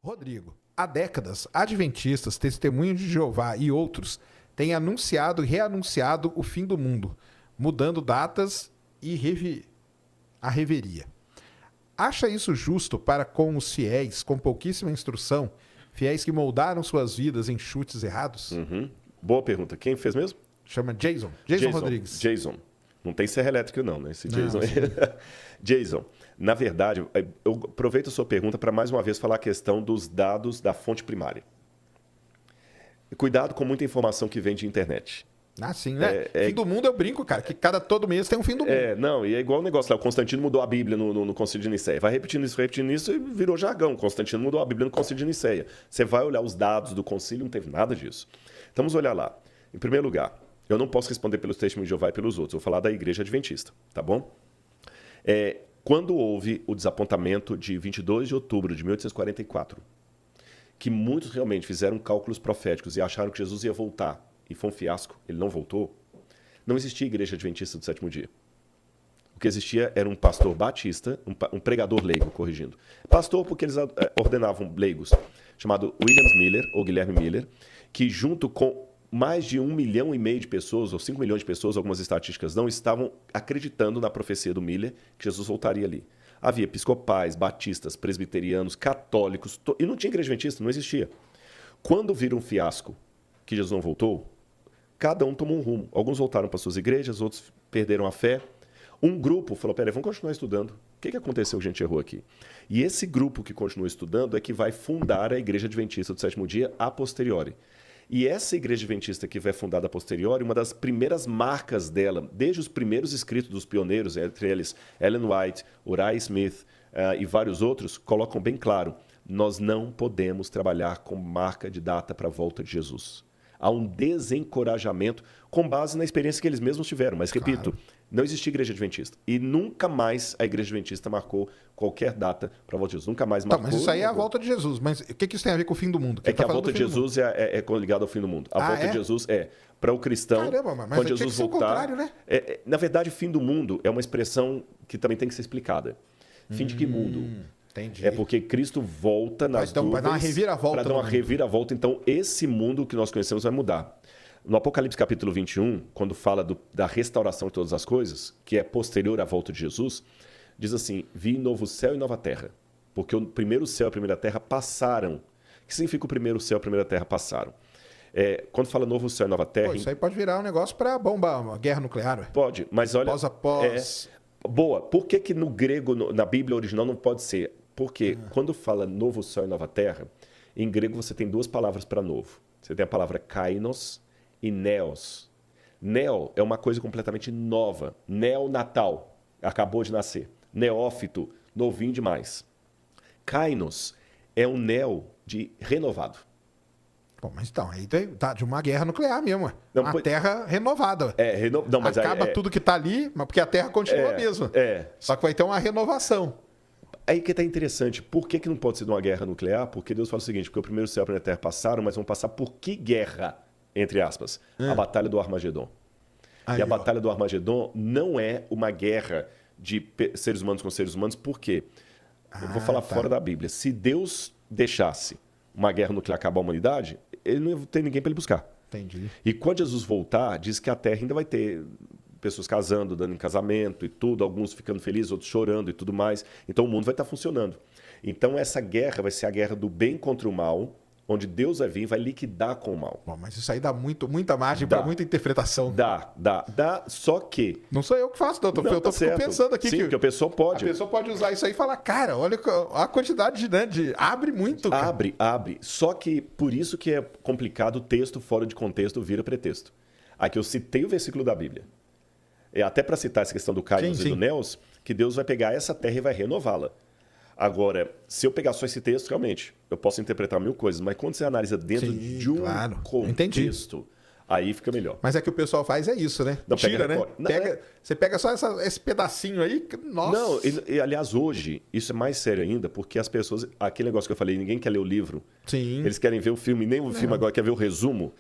Rodrigo, há décadas, adventistas, testemunhos de Jeová e outros têm anunciado e reanunciado o fim do mundo, mudando datas e a reveria. Acha isso justo para com os fiéis com pouquíssima instrução, fiéis que moldaram suas vidas em chutes errados? Boa pergunta. Quem fez mesmo? Chama Jason Rodrigues. Jason. Não tem serra elétrica não, né? Esse Jason. Não, Jason, na verdade, eu aproveito a sua pergunta para mais uma vez falar a questão dos dados da fonte primária. Cuidado com muita informação que vem de internet. Ah, sim, né? Fim do mundo eu brinco, cara, que todo mês tem um fim do mundo. Não, e é igual o negócio lá, o Constantino mudou a Bíblia no Concílio de Nicéia. Vai repetindo isso e virou jargão. O Constantino mudou a Bíblia no Concílio de Nicéia. Você vai olhar os dados do concílio, não teve nada disso. Então vamos olhar lá. Em primeiro lugar, eu não posso responder pelos testemunhos de Jeová e pelos outros. Eu vou falar da Igreja Adventista, tá bom? Quando houve o desapontamento de 22 de outubro de 1844, que muitos realmente fizeram cálculos proféticos e acharam que Jesus ia voltar, e foi um fiasco, ele não voltou, não existia Igreja Adventista do Sétimo Dia. O que existia era um pastor batista, um pregador leigo, corrigindo. Pastor porque eles ordenavam leigos, chamado Williams Miller, ou Guilherme Miller, que junto com mais de 1,5 milhão de pessoas, ou 5 milhões de pessoas, algumas estatísticas não, estavam acreditando na profecia do Miller que Jesus voltaria ali. Havia episcopais, batistas, presbiterianos, católicos, e não tinha igreja adventista, não existia. Quando viram um fiasco que Jesus não voltou, cada um tomou um rumo. Alguns voltaram para suas igrejas, outros perderam a fé. Um grupo falou, peraí, vamos continuar estudando. O que aconteceu que a gente errou aqui? E esse grupo que continua estudando é que vai fundar a Igreja Adventista do Sétimo Dia a posteriori. E essa Igreja Adventista que vai fundada a posteriori, uma das primeiras marcas dela, desde os primeiros escritos dos pioneiros, entre eles Ellen White, Uriah Smith e vários outros, colocam bem claro, nós não podemos trabalhar com marca de data para a volta de Jesus. Há um desencorajamento com base na experiência que eles mesmos tiveram. Mas, repito, não existia Igreja Adventista. E nunca mais a Igreja Adventista marcou qualquer data para a volta de Jesus. Nunca mais marcou. Mas isso aí é a volta de Jesus. Mas o que isso tem a ver com o fim do mundo? Que a volta de Jesus é ligada ao fim do mundo. A volta de Jesus para o cristão, mas quando Jesus voltar... né? Na verdade, fim do mundo é uma expressão que também tem que ser explicada. Fim de que mundo? Entendi. É porque Cristo volta nas nuvens para dar uma reviravolta. Para dar uma reviravolta. Então, esse mundo que nós conhecemos vai mudar. No Apocalipse capítulo 21, quando fala da restauração de todas as coisas, que é posterior à volta de Jesus, diz assim, vi novo céu e nova terra. Porque o primeiro céu e a primeira terra passaram. O que significa o primeiro céu e a primeira terra passaram? Quando fala novo céu e nova terra... isso aí pode virar um negócio para bomba, uma guerra nuclear. Ué. Pode, mas olha... Após. Boa. Por que no grego, na Bíblia original, não pode ser? Porque quando fala novo céu e nova terra, em grego você tem duas palavras para novo. Você tem a palavra kainos e neos. Neo é uma coisa completamente nova. Neonatal, acabou de nascer. Neófito, novinho demais. Kainos é um neo de renovado. Bom, mas então, aí tá de uma guerra nuclear mesmo. Uma terra renovada. Não, mas acaba tudo que tá ali, mas porque a terra continua mesmo. Só que vai ter uma renovação. Aí que tá interessante. Por que não pode ser de uma guerra nuclear? Porque Deus fala o seguinte, porque o primeiro céu e a primeira terra passaram, mas vão passar por que guerra? Entre aspas. A Batalha do Armagedon. E a Batalha do Armagedon não é uma guerra de seres humanos com seres humanos, por quê? Eu vou falar fora da Bíblia. Se Deus deixasse uma guerra nuclear acabar a humanidade, ele não ia ter ninguém para ele buscar. Entendi. E quando Jesus voltar, diz que a Terra ainda vai ter pessoas casando, dando em casamento e tudo, alguns ficando felizes, outros chorando e tudo mais. Então o mundo vai estar funcionando. Então essa guerra vai ser a guerra do bem contra o mal, onde Deus vai vir e vai liquidar com o mal. Bom, mas isso aí dá muita margem para muita interpretação. Dá. Só que... Não sou eu que faço, doutor. Eu tô pensando aqui. Sim, que a pessoa pode. A pessoa pode usar isso aí e falar, cara, olha a quantidade de abre muito. Cara. Abre. Só que por isso que é complicado o texto fora de contexto vira pretexto. Aqui eu citei o versículo da Bíblia. Até para citar essa questão do Kainos e do Neos, que Deus vai pegar essa terra e vai renová-la. Agora, se eu pegar só esse texto, realmente, eu posso interpretar 1000 coisas, mas quando você analisa dentro de um contexto, aí fica melhor. Mas é que o pessoal faz isso, né? Não, tira, né? Você pega só esse pedacinho aí, nossa. Não, aliás, hoje, isso é mais sério ainda, porque as pessoas... Aquele negócio que eu falei, ninguém quer ler o livro. Sim. Eles querem ver o filme, nem o filme agora quer ver o resumo.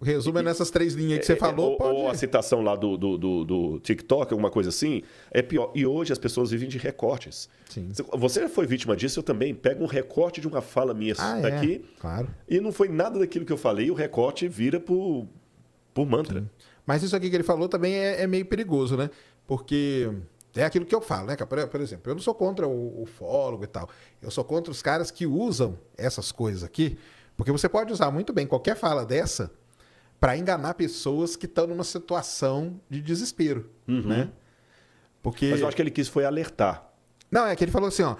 O resumo é nessas 3 linhas que você falou. Ou a citação lá do TikTok, alguma coisa assim, é pior. E hoje as pessoas vivem de recortes. Sim. Você já foi vítima disso, eu também. Pego um recorte de uma fala minha aqui, claro. E não foi nada daquilo que eu falei, e o recorte vira por mantra. Sim. Mas isso aqui que ele falou também é meio perigoso, né? Porque é aquilo que eu falo, né? Por exemplo, eu não sou contra o ufólogo e tal. Eu sou contra os caras que usam essas coisas aqui, porque você pode usar muito bem qualquer fala dessa para enganar pessoas que estão numa situação de desespero, né? Porque... Mas eu acho que ele quis foi alertar. Não, é que ele falou assim, ó,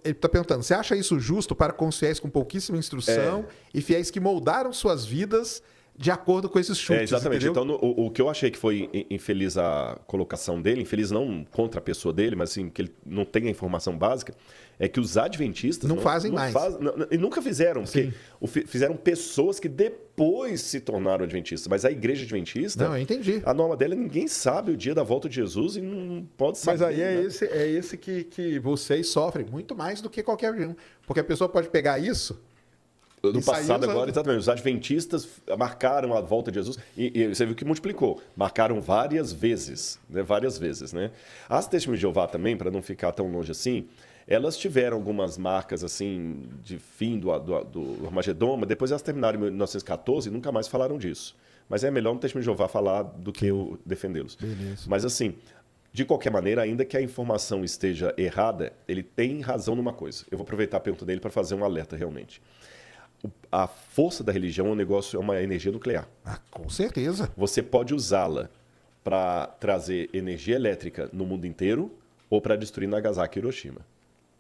ele está perguntando, você acha isso justo para com os fiéis com pouquíssima instrução e fiéis que moldaram suas vidas de acordo com esses chutes, exatamente. entendeu? Então, o que eu achei que foi infeliz a colocação dele, infeliz não contra a pessoa dele, mas assim, que ele não tem a informação básica, é que os adventistas não fazem mais. E nunca fizeram, porque fizeram pessoas que depois se tornaram adventistas. Mas a igreja adventista, não, eu entendi. A norma dela, ninguém sabe o dia da volta de Jesus e não pode saber. Mas aí é esse que vocês sofrem muito mais do que qualquer um. Porque a pessoa pode pegar isso... No passado, agora, exatamente. Os adventistas marcaram a volta de Jesus e você viu que multiplicou. Marcaram várias vezes, né? Várias vezes, né? As Testemunhas de Jeová também, para não ficar tão longe assim, elas tiveram algumas marcas assim de fim do Armagedon, mas depois elas terminaram em 1914 e nunca mais falaram disso. Mas é melhor no Testemunho de Jeová falar do que eu defendê-los. Beleza. Mas assim, de qualquer maneira, ainda que a informação esteja errada, ele tem razão numa coisa. Eu vou aproveitar a pergunta dele para fazer um alerta realmente. A força da religião é um negócio, é uma energia nuclear. Ah, com certeza. Você pode usá-la para trazer energia elétrica no mundo inteiro ou para destruir Nagasaki e Hiroshima.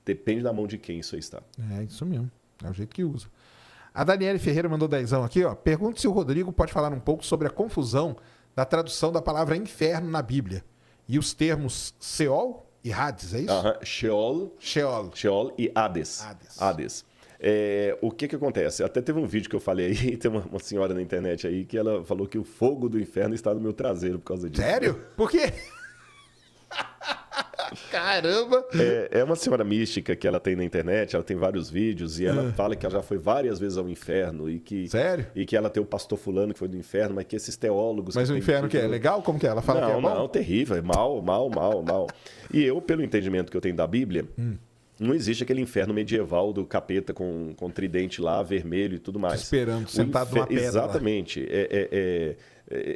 Depende da mão de quem isso aí está. É isso mesmo. É o jeito que usa. A Daniele Ferreira mandou 10 aqui, ó. Pergunta se o Rodrigo pode falar um pouco sobre a confusão da tradução da palavra inferno na Bíblia e os termos Seol e Hades, é isso? Sheol e Hades. Hades. O que acontece? Até teve um vídeo que eu falei aí, tem uma senhora na internet aí que ela falou que o fogo do inferno está no meu traseiro por causa disso. Sério? Por quê? Caramba! É uma senhora mística que ela tem na internet, ela tem vários vídeos e ela fala que ela já foi várias vezes ao inferno e que... Sério? E que ela tem o pastor fulano que foi do inferno, mas que esses teólogos... Mas o inferno que é legal? Como que é? Ela fala que é bom? Não, terrível, é mal. E eu, pelo entendimento que eu tenho da Bíblia... Não existe aquele inferno medieval do capeta com tridente lá, vermelho e tudo mais. Esperando, sentado numa pedra. Exatamente.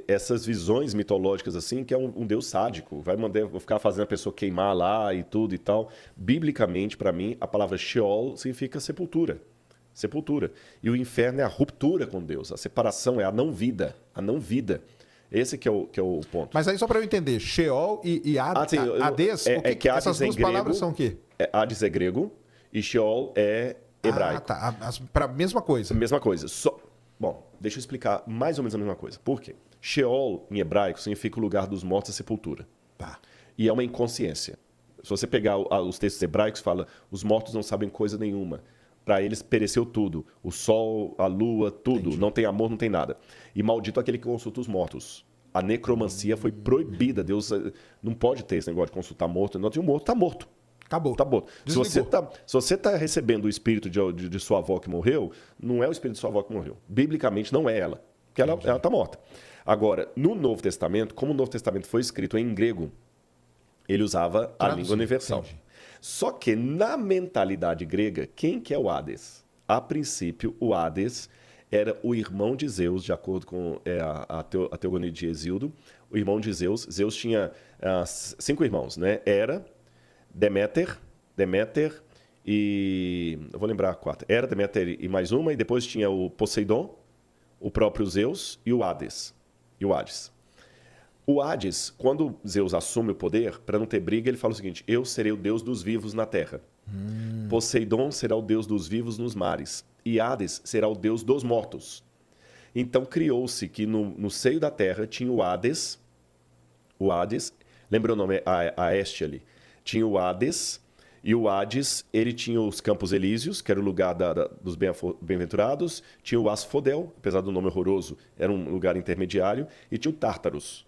Essas visões mitológicas assim, que é um Deus sádico. Vou ficar fazendo a pessoa queimar lá e tudo e tal. Biblicamente, para mim, a palavra Sheol significa sepultura. Sepultura. E o inferno é a ruptura com Deus. A separação é a não-vida. A não-vida. Esse que é o ponto. Mas aí só para eu entender, Sheol e Hades, essas duas palavras são o quê? Hades é grego e Sheol é hebraico. Para a mesma coisa. Mesma coisa. Bom, deixa eu explicar mais ou menos a mesma coisa. Por quê? Sheol, em hebraico, significa o lugar dos mortos, a sepultura. Tá. E é uma inconsciência. Se você pegar os textos hebraicos, fala, os mortos não sabem coisa nenhuma. Para eles pereceu tudo. O sol, a lua, tudo. Entendi. Não tem amor, não tem nada. E maldito aquele que consulta os mortos. A necromancia foi proibida. Deus não pode ter esse negócio de consultar morto. Não, o morto está morto. Acabou. Tá morto. Se você tá recebendo o espírito de sua avó que morreu, não é o espírito de sua avó que morreu. Biblicamente não é ela. Porque ela está morta. Agora, no Novo Testamento, como o Novo Testamento foi escrito em grego, ele usava a língua universal. Entendi. Só que na mentalidade grega, quem que é o Hades? A princípio, o Hades era o irmão de Zeus, de acordo com a teogonia de Hesíodo. O irmão de Zeus. Zeus tinha 5 irmãos, né? Hera, Deméter e... Eu vou lembrar a 4. Hera, Deméter e mais uma. E depois tinha o Poseidon, o próprio Zeus e o Hades. O Hades, quando Zeus assume o poder, para não ter briga, ele fala o seguinte: eu serei o deus dos vivos na terra. Poseidon será o deus dos vivos nos mares. E Hades será o deus dos mortos. Então criou-se que no seio da terra tinha o Hades, lembra o nome, a este ali. Tinha o Hades, e o Hades, ele tinha os Campos Elíseos, que era o lugar dos bem-aventurados, tinha o Asfodel, apesar do nome horroroso, era um lugar intermediário, e tinha o Tártaros.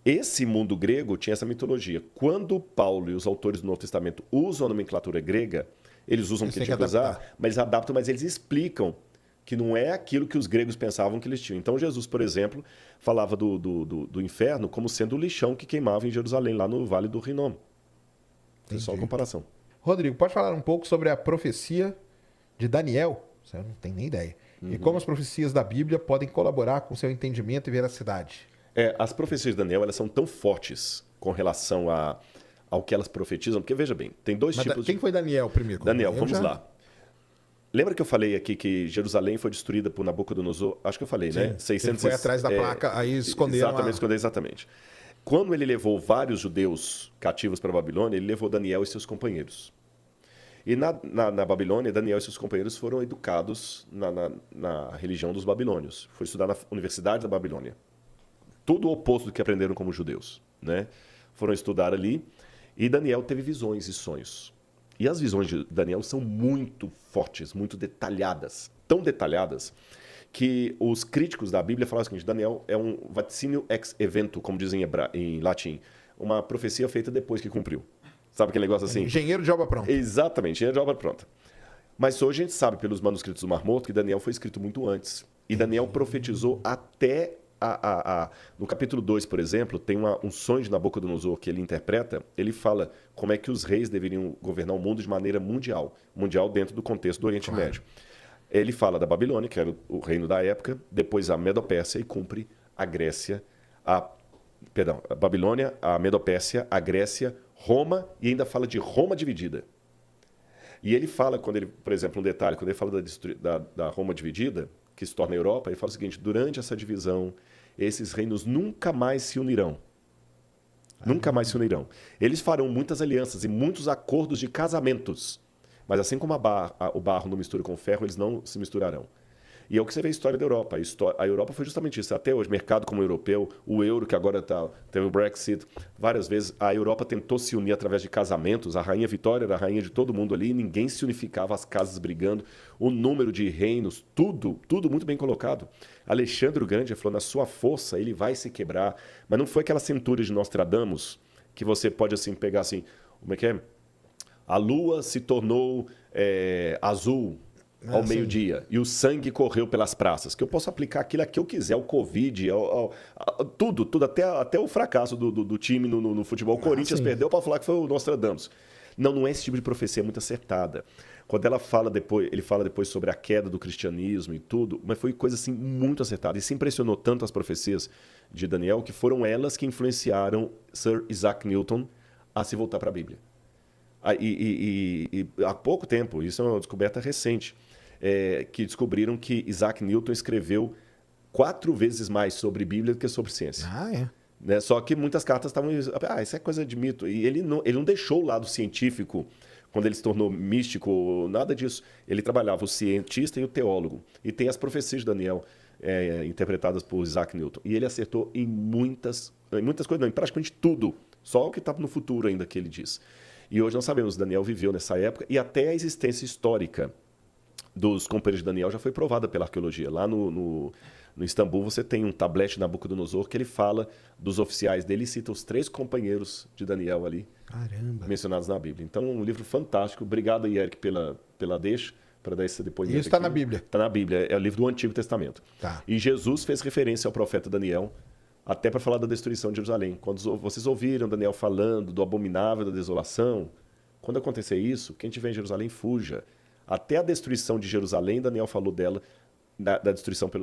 Esse mundo grego tinha essa mitologia. Quando Paulo e os autores do Novo Testamento usam a nomenclatura grega, eles usam o que tinha que usar, mas eles adaptam, mas eles explicam que não é aquilo que os gregos pensavam que eles tinham. Então Jesus, por exemplo, falava do inferno como sendo o lixão que queimava em Jerusalém, lá no Vale do Rinom. É só uma comparação. Rodrigo, pode falar um pouco sobre a profecia de Daniel? Você não tem nem ideia. E como as profecias da Bíblia podem colaborar com seu entendimento e veracidade? As profecias de Daniel, elas são tão fortes com relação ao que elas profetizam, porque veja bem, tem dois tipos quem foi Daniel primeiro? Daniel, vamos lá. Lembra que eu falei aqui que Jerusalém foi destruída por Nabucodonosor? Acho que eu falei, né? 600, ele foi atrás da placa, aí esconderam Exatamente. Quando ele levou vários judeus cativos para a Babilônia, ele levou Daniel e seus companheiros. E na Babilônia, Daniel e seus companheiros foram educados na religião dos babilônios. Foi estudar na Universidade da Babilônia. Tudo o oposto do que aprenderam como judeus, né? Foram estudar ali e Daniel teve visões e sonhos. E as visões de Daniel são muito fortes, muito detalhadas. Tão detalhadas que os críticos da Bíblia falam o seguinte: Daniel é um vaticínio ex evento, como dizem em latim. Uma profecia feita depois que cumpriu. Sabe aquele negócio assim? Engenheiro de obra pronta. Exatamente, engenheiro de obra pronta. Mas hoje a gente sabe pelos manuscritos do Mar Morto que Daniel foi escrito muito antes. E Daniel profetizou até no capítulo 2, por exemplo, tem um sonho de Nabucodonosor que ele interpreta. Ele fala como é que os reis deveriam governar o mundo de maneira mundial. Mundial dentro do contexto do Oriente Médio. Ele fala da Babilônia, que era o reino da época, depois a Medo-Pérsia e cumpre a Grécia, a Babilônia, a Medo-Pérsia, a Grécia, Roma, e ainda fala de Roma dividida. E ele fala, por exemplo, um detalhe, quando ele fala da Roma dividida, que se torna a Europa, ele fala o seguinte: durante essa divisão, esses reinos nunca mais se unirão. Nunca mais se unirão. Eles farão muitas alianças e muitos acordos de casamentos, mas assim como o barro não mistura com o ferro, eles não se misturarão. E é o que você vê a história da Europa. A Europa foi justamente isso. Até hoje, mercado como europeu, o euro, que agora teve o Brexit, várias vezes a Europa tentou se unir através de casamentos. A rainha Vitória era a rainha de todo mundo ali, e ninguém se unificava, as casas brigando, o número de reinos, tudo muito bem colocado. Alexandre o Grande falou: na sua força ele vai se quebrar. Mas não foi aquela cintura de Nostradamus que você pode assim pegar assim, como é que é? A lua se tornou azul ao meio-dia, e o sangue correu pelas praças, que eu posso aplicar aquilo a que eu quiser, o Covid, tudo, até o fracasso do time no futebol. O Corinthians perdeu para falar que foi o Nostradamus. Não é esse tipo de profecia muito acertada. Quando ele fala depois sobre a queda do cristianismo e tudo, mas foi coisa assim muito acertada. E se impressionou tanto as profecias de Daniel que foram elas que influenciaram Sir Isaac Newton a se voltar para a Bíblia. E há pouco tempo, isso é uma descoberta recente, que descobriram que Isaac Newton escreveu 4 vezes mais sobre Bíblia do que sobre ciência. Né? Só que muitas cartas estavam... isso é coisa de mito. E ele não deixou o lado científico quando ele se tornou místico, nada disso. Ele trabalhava o cientista e o teólogo. E tem as profecias de Daniel interpretadas por Isaac Newton. E ele acertou em muitas coisas, não, em praticamente tudo. Só o que está no futuro ainda que ele diz. E hoje nós sabemos, Daniel viveu nessa época e até a existência histórica dos companheiros de Daniel já foi provada pela arqueologia. Lá no Istambul você tem um tablete de Nabucodonosor que ele fala dos oficiais dele e cita os 3 companheiros de Daniel ali. Caramba. Mencionados na Bíblia. Então, um livro fantástico. Obrigado, Eric, pela deixa, para dar esse depoimento. Isso está na Bíblia? Está na Bíblia. É o livro do Antigo Testamento. Tá. E Jesus fez referência ao profeta Daniel até para falar da destruição de Jerusalém. Quando vocês ouviram Daniel falando do abominável da desolação, quando acontecer isso, quem estiver em Jerusalém, fuja. Até a destruição de Jerusalém, Daniel falou dela, da destruição pelos